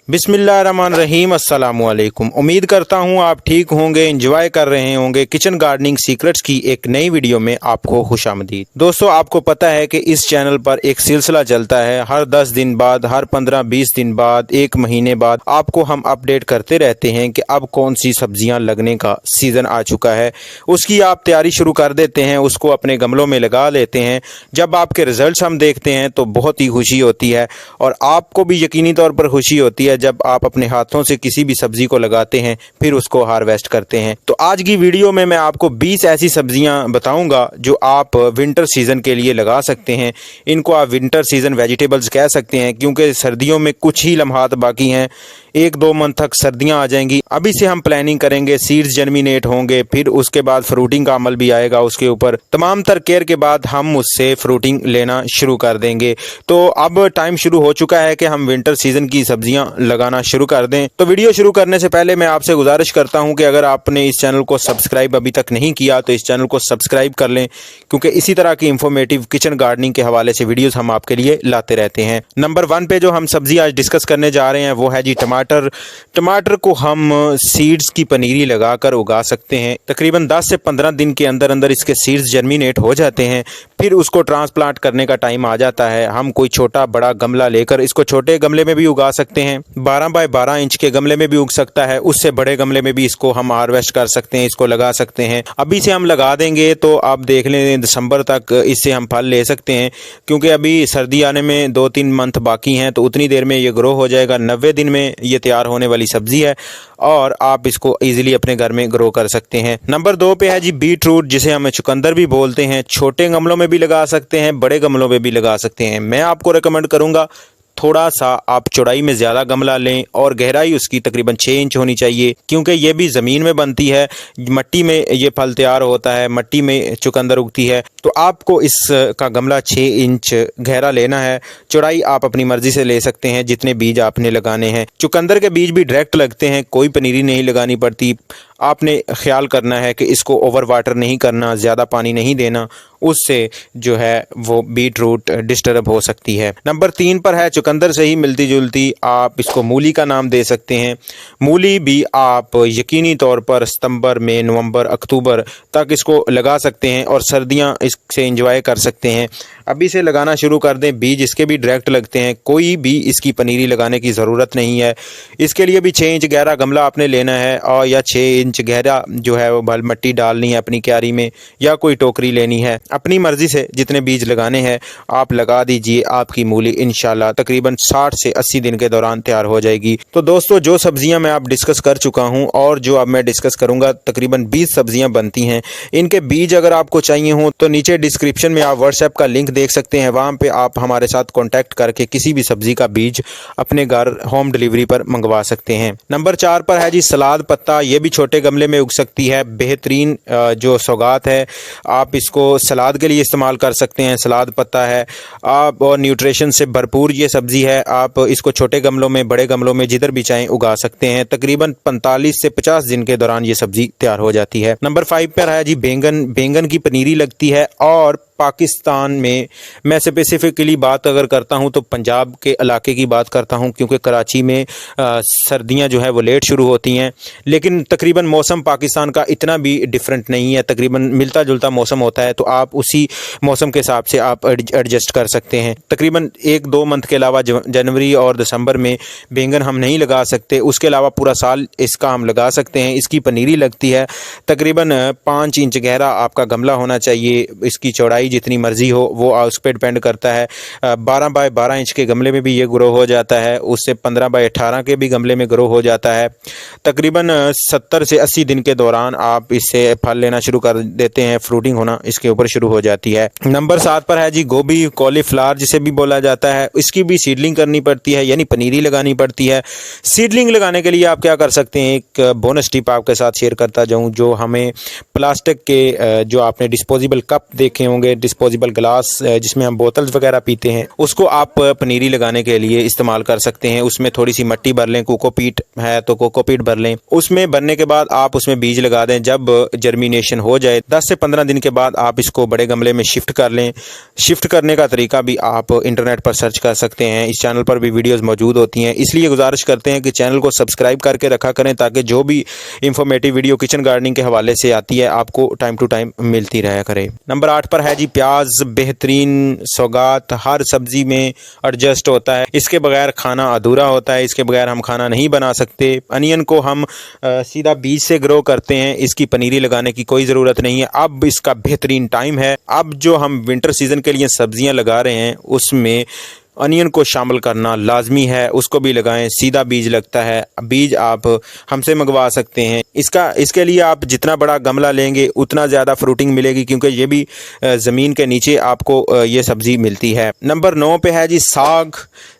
बिस्मिल्लाहिर्रहमानिर्रहीम, अस्सलामुअलैकुम। उम्मीद करता हूँ आप ठीक होंगे, एंजॉय कर रहे होंगे। किचन गार्डनिंग सीक्रेट्स की एक नई वीडियो में आपको खुशामदीद। दोस्तों, आपको पता है कि इस चैनल पर एक सिलसिला चलता है। हर 10 दिन बाद, हर 15-20 दिन बाद, एक महीने बाद आपको हम अपडेट करते रहते हैं कि अब कौन सी सब्जियां लगने का सीज़न आ चुका है। उसकी आप तैयारी शुरू कर देते हैं, उसको अपने गमलों में लगा लेते हैं। जब आपके रिजल्ट्स हम देखते हैं तो बहुत ही खुशी होती है और आपको भी यकीनी तौर पर खुशी होती है जब आप अपने हाथों से किसी भी सब्जी को लगाते हैं फिर उसको हार्वेस्ट करते हैं। तो आज की वीडियो में मैं आपको 20 ऐसी सब्जियां बताऊंगा जो आप विंटर सीजन के लिए लगा सकते हैं। इनको आप विंटर सीजन वेजिटेबल्स कह सकते हैं क्योंकि सर्दियों में कुछ ही लम्हात बाकी हैं। 1-2 मंथ तक सर्दियां आ जाएंगी। अभी से हम प्लानिंग करेंगे, सीड्स जर्मिनेट होंगे, फिर उसके बाद फ्रूटिंग का अमल भी आएगा। उसके ऊपर तमाम तर केयर के बाद हम उससे फ्रूटिंग लेना शुरू कर देंगे। तो अब टाइम शुरू हो चुका है कि हम विंटर सीजन की सब्जियां लगाना शुरू कर दें। तो वीडियो शुरू करने से पहले मैं आपसे गुजारिश करता हूं कि अगर आपने इस चैनल को सब्सक्राइब अभी तक नहीं किया तो इस चैनल को सब्सक्राइब कर लें, क्योंकि इसी तरह की इंफॉर्मेटिव किचन गार्डनिंग के हवाले से वीडियोस हम आपके लिए लाते रहते हैं। नंबर 1 पे जो हम सब्जी आज डिस्कस करने जा रहे हैं वो है जी टमाटर। टमाटर को हम सीड्स की पनीरी लगाकर उगा सकते हैं। तकरीबन 10 से 15 दिन के अंदर अंदर इसके सीड्स जर्मिनेट हो जाते हैं। फिर उसको ट्रांसप्लांट करने का टाइम आ जाता है। हम कोई छोटा बड़ा गमला लेकर, इसको छोटे गमले में भी उगा सकते हैं, 12 बाय 12 इंच के गमले में भी उग सकता है, उससे बड़े गमले में भी इसको हम हार्वेस्ट कर सकते हैं, इसको लगा सकते हैं। अभी से हम लगा देंगे तो आप देख लें दिसंबर तक इससे हम फल ले सकते हैं, क्योंकि अभी सर्दी आने में 2-3 मंथ बाकी हैं। तो उतनी देर में ये ग्रो हो जाएगा। 90 दिन में ये तैयार होने वाली सब्जी है और आप इसको इजीली अपने घर में ग्रो कर सकते हैं। नंबर 2 पे है जी बीट रूट, जिसे हम चुकंदर भी बोलते हैं। छोटे गमलों में भी लगा सकते हैं, बड़े गमलों में भी लगा सकते हैं। मैं आपको रेकमेंड करूंगा थोड़ा सा आप चौड़ाई में ज़्यादा गमला लें और गहराई उसकी तकरीबन 6 इंच होनी चाहिए, क्योंकि ये भी ज़मीन में बनती है, मट्टी में ये फल तैयार होता है, मट्टी में चुकंदर उगती है। तो आपको इसका गमला 6 इंच गहरा लेना है। चौड़ाई आप अपनी मर्ज़ी से ले सकते हैं जितने बीज आपने लगाने हैं। चुकंदर के बीज भी डायरेक्ट लगते हैं, कोई पनीरी नहीं लगानी पड़ती। आपने ख्याल करना है कि इसको ओवर वाटर नहीं करना, ज़्यादा पानी नहीं देना, उससे जो है वो बीट रूट डिस्टर्ब हो सकती है। नंबर 3 पर है चुकंदर से ही मिलती जुलती, आप इसको मूली का नाम दे सकते हैं। मूली भी आप यकीनी तौर पर सितंबर में, नवंबर, अक्टूबर तक इसको लगा सकते हैं और सर्दियां इससे एंजॉय कर सकते हैं। अभी से लगाना शुरू कर दें। बीज इसके भी डायरेक्ट लगते हैं, कोई भी इसकी पनीरी लगाने की ज़रूरत नहीं है। इसके लिए भी 6 इंच गहरा गमला आपने लेना है और या 6 इंच गहरा जो है वो बल मिट्टी डालनी है अपनी क्यारी में, या कोई टोकरी लेनी है। अपनी मर्जी से जितने बीज लगाने हैं आप लगा दीजिए। आपकी मूली इंशाल्लाह तकरीबन 60 से 80 दिन के दौरान तैयार हो जाएगी। तो दोस्तों, जो सब्जियां मैं आप डिस्कस कर चुका हूं और जो अब मैं डिस्कस करूंगा, तकरीबन 20 सब्जियां बनती हैं। इनके बीज अगर आपको चाहिए हो तो नीचे डिस्क्रिप्शन में आप व्हाट्सएप का लिंक देख सकते हैं। वहां पे आप हमारे साथ कॉन्टैक्ट करके किसी भी सब्जी का बीज अपने घर होम डिलीवरी पर मंगवा सकते हैं। नंबर 4 पर है जी सलाद पत्ता। ये भी छोटे गमले में उग सकती है। बेहतरीन जो सौगात है, आप इसको सलाद के लिए इस्तेमाल कर सकते हैं। सलाद पत्ता है आप, और न्यूट्रिशन से भरपूर ये सब्जी है। आप इसको छोटे गमलों में, बड़े गमलों में, जिधर भी चाहें उगा सकते हैं। तकरीबन 45 से 50 दिन के दौरान ये सब्जी तैयार हो जाती है। नंबर 5 पर है जी बैंगन। बैंगन की पनीरी लगती है और पाकिस्तान में, मैं स्पेसिफिकली बात अगर करता हूं तो पंजाब के इलाके की बात करता हूं, क्योंकि कराची में सर्दियां जो है वो लेट शुरू होती हैं। लेकिन तकरीबन मौसम पाकिस्तान का इतना भी डिफरेंट नहीं है, तकरीबन मिलता जुलता मौसम होता है। तो आप उसी मौसम के हिसाब से आप एडजस्ट कर सकते हैं। तकरीबन 1-2 मंथ के अलावा जनवरी और दिसंबर में बैंगन हम नहीं लगा सकते, उसके अलावा पूरा साल इसका हम लगा सकते हैं। इसकी पनीरी लगती है। तकरीबन 5 इंच गहरा आपका गमला होना चाहिए। इसकी चौड़ाई जितनी मर्जी हो वो उस पर डिपेंड करता है। 12 बाय 12 इंच के गमले में भी ये ग्रो हो जाता है, उससे 15 बाय 18 के भी गमले में ग्रो हो जाता है। तकरीबन 70 से 80 दिन के दौरान आप इससे फल लेना शुरू कर देते हैं, फ्रूटिंग होना इसके ऊपर शुरू हो जाती है। नंबर 7 पर है जी गोभी, कॉलीफ्लावर जिसे भी बोला जाता है। इसकी भी सीडलिंग करनी पड़ती है, यानी पनीरी लगानी पड़ती है। सीडलिंग लगाने के लिए आप क्या कर सकते हैं, एक बोनस टिप आपके साथ शेयर करता जाऊँ। जो हमें प्लास्टिक के जो आपने डिस्पोजेबल कप देखे होंगे, डिस्पोजेबल गिलास जिसमें हम बोतल्स वगैरह पीते हैं, उसको आप पनीरी लगाने के लिए इस्तेमाल कर सकते हैं। उसमें थोड़ी सी मिट्टी भर लें, कोकोपीट है तो कोकोपीट भर लें। उसमें भरने के बाद आप उसमें बीज लगा दें। जब जर्मिनेशन हो जाए 10 से 15 दिन के बाद आप इसको बड़े गमले में शिफ्ट कर लें। शिफ्ट करने का तरीका भी आप इंटरनेट पर सर्च कर सकते हैं। इस चैनल पर भी वीडियोस मौजूद होती हैं, इसलिए गुजारिश करते हैं कि चैनल को सब्सक्राइब करके रखा करें ताकि जो भी इंफॉर्मेटिव वीडियो किचन गार्डनिंग के हवाले से आती है आपको टाइम टू टाइम मिलती रहा करे। नंबर 8 पर है जी प्याज। बेहतरीन सौगात, हर सब्जी में एडजस्ट होता है, इसके बगैर खाना अधूरा होता है, इसके बगैर हम खाना नहीं बना सकते। अनियन को हम सीधा बीज से ग्रो करते हैं, इसकी पनीरी लगाने की कोई ज़रूरत नहीं है। अब इसका बेहतरीन टाइम है। अब जो हम विंटर सीज़न के लिए सब्जियां लगा रहे हैं उसमें अनियन को शामिल करना लाजमी है। उसको भी लगाएं, सीधा बीज लगता है। बीज आप हमसे मंगवा सकते हैं। इसके लिए आप जितना बड़ा गमला लेंगे उतना ज़्यादा फ्रूटिंग मिलेगी, क्योंकि ये भी ज़मीन के नीचे आपको ये सब्ज़ी मिलती है। नंबर 9 पे है जी साग।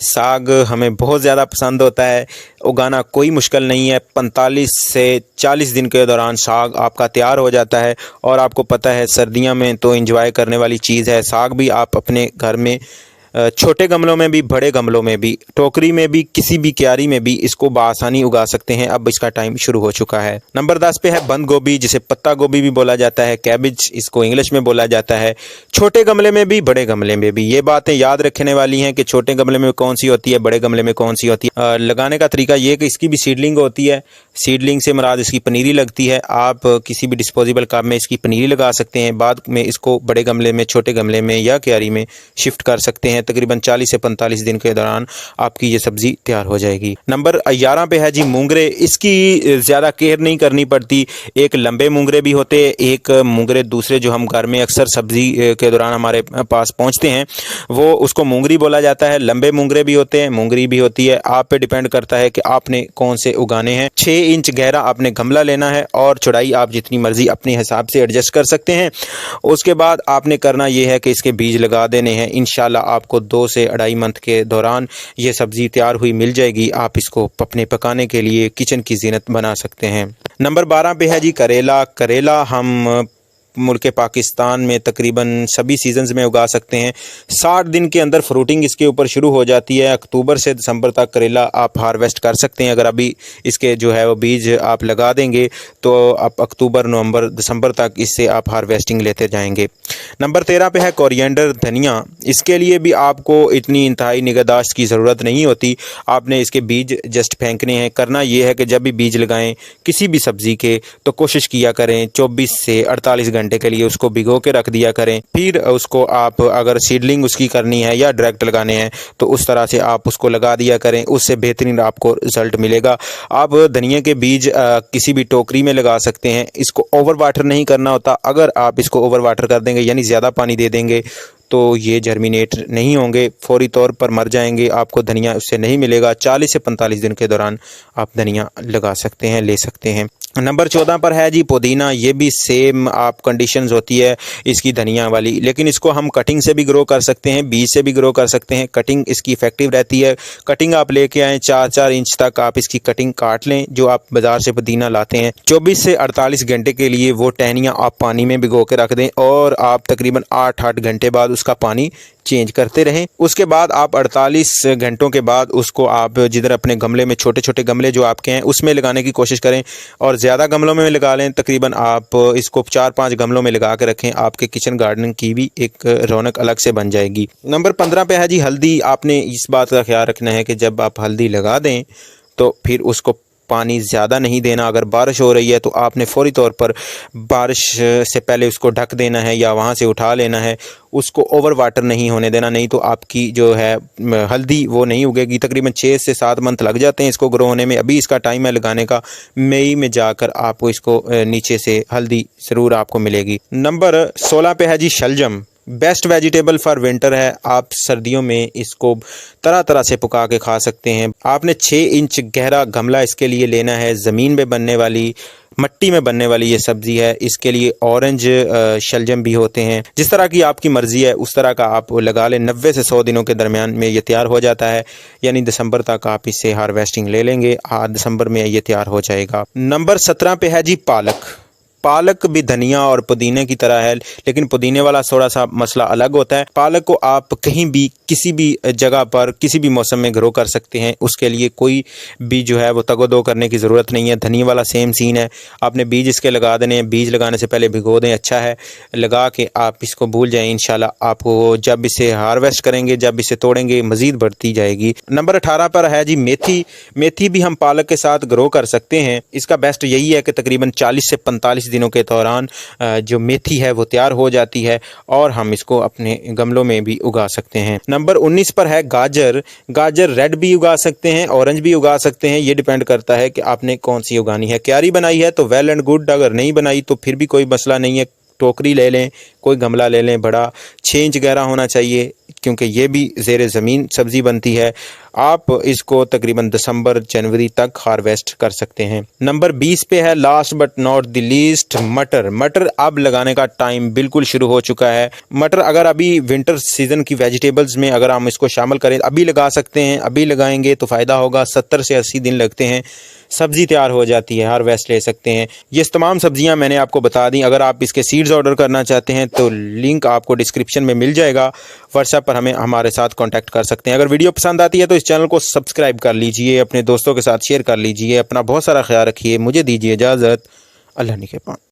साग हमें बहुत ज़्यादा पसंद होता है, उगाना कोई मुश्किल नहीं है। 45 से 40 दिन के दौरान साग आपका तैयार हो जाता है। और आपको पता है सर्दियों में तो एंजॉय करने वाली चीज़ है। साग भी आप अपने घर में छोटे गमलों में भी, बड़े गमलों में भी, टोकरी में भी, किसी भी क्यारी में भी इसको बआसानी उगा सकते हैं। अब इसका टाइम शुरू हो चुका है। नंबर 10 पे है बंद गोभी, जिसे पत्ता गोभी भी बोला जाता है, कैबिज इसको इंग्लिश में बोला जाता है। छोटे गमले में भी, बड़े गमले में भी। ये बातें याद रखने वाली हैं कि छोटे गमले में कौन सी होती है, बड़े गमले में कौन सी होती है। लगाने का तरीका ये कि इसकी भी सीडलिंग होती है। सीडलिंग से मुराद इसकी पनीरी लगती है। आप किसी भी डिस्पोजेबल कप में इसकी पनीरी लगा सकते हैं, बाद में इसको बड़े गमले में, छोटे गमले में या क्यारी में शिफ्ट कर सकते हैं। तकरीबन 40 से 45 दिन के दौरान आपकी ये सब्जी तैयार हो जाएगी। नंबर 11 पे है जी मूंगरे। इसकी ज़्यादा केयर नहीं करनी पड़ती। एक लंबे मूंगरे भी होते हैं, एक मूंगरे दूसरे जो हम घर में अक्सर सब्जी के दौरान हमारे पास पहुंचते हैं वो उसको मूंगरी बोला जाता है। लंबे मूंगरे भी होते हैं, मूंगरी भी होती है। आप पे डिपेंड करता है कि आपने कौन से उगाने हैं। 6 इंच गहरा आपने गमला लेना है और चौड़ाई आप जितनी मर्जी अपने हिसाब से एडजस्ट कर सकते हैं। उसके बाद आपने करना यह है कि इसके बीज लगा देने हैं। इंशाल्लाह आपको 2 से 2.5 मंथ के दौरान ये सब्ज़ी तैयार हुई मिल जाएगी। आप इसको अपने पकाने के लिए किचन की जीनत बना सकते हैं। नंबर 12 पे है जी करेला। करेला हम मुल्क पाकिस्तान में तकरीबन सभी सीजन्स में उगा सकते हैं। 60 दिन के अंदर फ्रूटिंग इसके ऊपर शुरू हो जाती है। अक्टूबर से दिसंबर तक करेला आप हार्वेस्ट कर सकते हैं। अगर अभी इसके जो है वो बीज आप लगा देंगे तो आप अक्टूबर, नवंबर, दिसंबर तक इससे आप हार्वेस्टिंग लेते जाएंगे। नंबर 13 पे है कोरिएंडर, धनिया। इसके लिए भी आपको इतनी इंतहाई निगहदाश्त की ज़रूरत नहीं होती। आपने इसके बीज जस्ट फेंकने हैं। करना ये है कि जब भी बीज लगाएं किसी भी सब्ज़ी के तो कोशिश किया करें 24 से 48 घंटे के लिए उसको भिगो के रख दिया करें। फिर उसको आप अगर सीडलिंग उसकी करनी है या डायरेक्ट लगाने हैं तो उस तरह से आप उसको लगा दिया करें, उससे बेहतरीन आपको रिजल्ट मिलेगा। आप धनिया के बीज किसी भी टोकरी में लगा सकते हैं। इसको ओवर वाटर नहीं करना होता। अगर आप इसको ओवर वाटर कर देंगे यानी ज़्यादा पानी दे देंगे तो ये जर्मिनेट नहीं होंगे, फौरी तौर पर मर जाएंगे। आपको धनिया उससे नहीं मिलेगा। 40 से 45 दिन के दौरान आप धनिया लगा सकते हैं, ले सकते हैं। नंबर 14 पर है जी पुदीना। ये भी सेम आप कंडीशंस होती है इसकी धनिया वाली, लेकिन इसको हम कटिंग से भी ग्रो कर सकते हैं, बीज से भी ग्रो कर सकते हैं। कटिंग इसकी इफेक्टिव रहती है। कटिंग आप लेके आएँ 4-4 इंच तक आप इसकी कटिंग काट लें जो आप बाज़ार से पुदीना लाते हैं। 24 से 48 घंटे के लिए वो टहनियाँ आप पानी में भिगो के रख दें और आप तकरीबन 8-8 घंटे बाद उसका पानी चेंज करते रहें। उसके बाद आप 48 घंटों के बाद उसको आप जिधर अपने गमले में, छोटे छोटे गमले जो आपके हैं उसमें लगाने की कोशिश करें और ज़्यादा गमलों में लगा लें। तकरीबन आप इसको 4-5 गमलों में लगा के रखें। आपके किचन गार्डन की भी एक रौनक अलग से बन जाएगी। नंबर 15 पे है जी हल्दी। आपने इस बात का ख्याल रखना है कि जब आप हल्दी लगा दें तो फिर उसको पानी ज़्यादा नहीं देना। अगर बारिश हो रही है तो आपने फौरी तौर पर बारिश से पहले उसको ढक देना है या वहाँ से उठा लेना है। उसको ओवर वाटर नहीं होने देना, नहीं तो आपकी जो है हल्दी वो नहीं उगेगी। तकरीबन 6 से 7 मंथ लग जाते हैं इसको ग्रो होने में। अभी इसका टाइम है लगाने का। मई में जाकर आपको इसको नीचे से हल्दी ज़रूर आपको मिलेगी। नंबर 16 पे है जी शलजम। बेस्ट वेजिटेबल फॉर विंटर है। आप सर्दियों में इसको तरह तरह से पका के खा सकते हैं। आपने 6 इंच गहरा गमला इसके लिए लेना है। ज़मीन में बनने वाली, मट्टी में बनने वाली ये सब्ज़ी है। इसके लिए ऑरेंज शलजम भी होते हैं। जिस तरह की आपकी मर्ज़ी है उस तरह का आप लगा लें। 90 से 100 दिनों के दरमियान में ये तैयार हो जाता है, यानी दिसंबर तक आप इससे हार्वेस्टिंग ले लेंगे। दिसंबर में ये तैयार हो जाएगा। नंबर 17 पे है जी पालक। पालक भी धनिया और पुदीने की तरह है, लेकिन पुदीने वाला थोड़ा सा मसला अलग होता है। पालक को आप कहीं भी किसी भी जगह पर किसी भी मौसम में ग्रो कर सकते हैं, उसके लिए कोई भी जो है वो तगोदो करने की ज़रूरत नहीं है। धनिया वाला सेम सीन है, आपने बीज इसके लगा देने हैं, बीज लगाने से पहले भिगो दें, अच्छा है, लगा के आप इसको भूल जाएं। इंशाल्लाह आपको जब इसे हार्वेस्ट करेंगे, जब इसे तोड़ेंगे, मज़ीद बढ़ती जाएगी। नंबर 18 पर है जी मेथी। मेथी भी हम पालक के साथ ग्रो कर सकते हैं। इसका बेस्ट यही है कि तकरीबन 40 से 45 दिनों के दौरान जो मेथी है वो तैयार हो जाती है और हम इसको अपने गमलों में भी उगा सकते हैं। नंबर 19 पर है गाजर। गाजर रेड भी उगा सकते हैं, ऑरेंज भी उगा सकते हैं, ये डिपेंड करता है कि आपने कौन सी उगानी है। क्यारी बनाई है तो वेल एंड गुड, अगर नहीं बनाई तो फिर भी कोई मसला नहीं है। टोकरी ले लें, कोई गमला ले लें, बड़ा 6 इंच गहरा होना चाहिए, क्योंकि ये भी ज़ेर ज़मीन सब्ज़ी बनती है। आप इसको तकरीबन दिसंबर जनवरी तक हार्वेस्ट कर सकते हैं। नंबर 20 पे है last but not the least मटर। मटर अब लगाने का टाइम बिल्कुल शुरू हो चुका है। मटर अगर अभी विंटर सीजन की वेजिटेबल्स में अगर हम इसको शामिल करें, अभी लगा सकते हैं, अभी लगाएंगे तो फ़ायदा होगा। 70 से 80 दिन लगते हैं, सब्ज़ी तैयार हो जाती है, हार्वेस्ट ले सकते हैं। ये तमाम सब्जियां मैंने आपको बता दी। अगर आप इसके सीड्स ऑर्डर करना चाहते हैं तो लिंक आपको डिस्क्रिप्शन में मिल जाएगा। व्हाट्सएप पर हमारे साथ कांटेक्ट कर सकते हैं। अगर वीडियो पसंद आती है तो इस चैनल को सब्सक्राइब कर लीजिए, अपने दोस्तों के साथ शेयर कर लीजिए। अपना बहुत सारा ख्याल रखिए। मुझे दीजिए इजाज़त। अल्लाह निगहबान।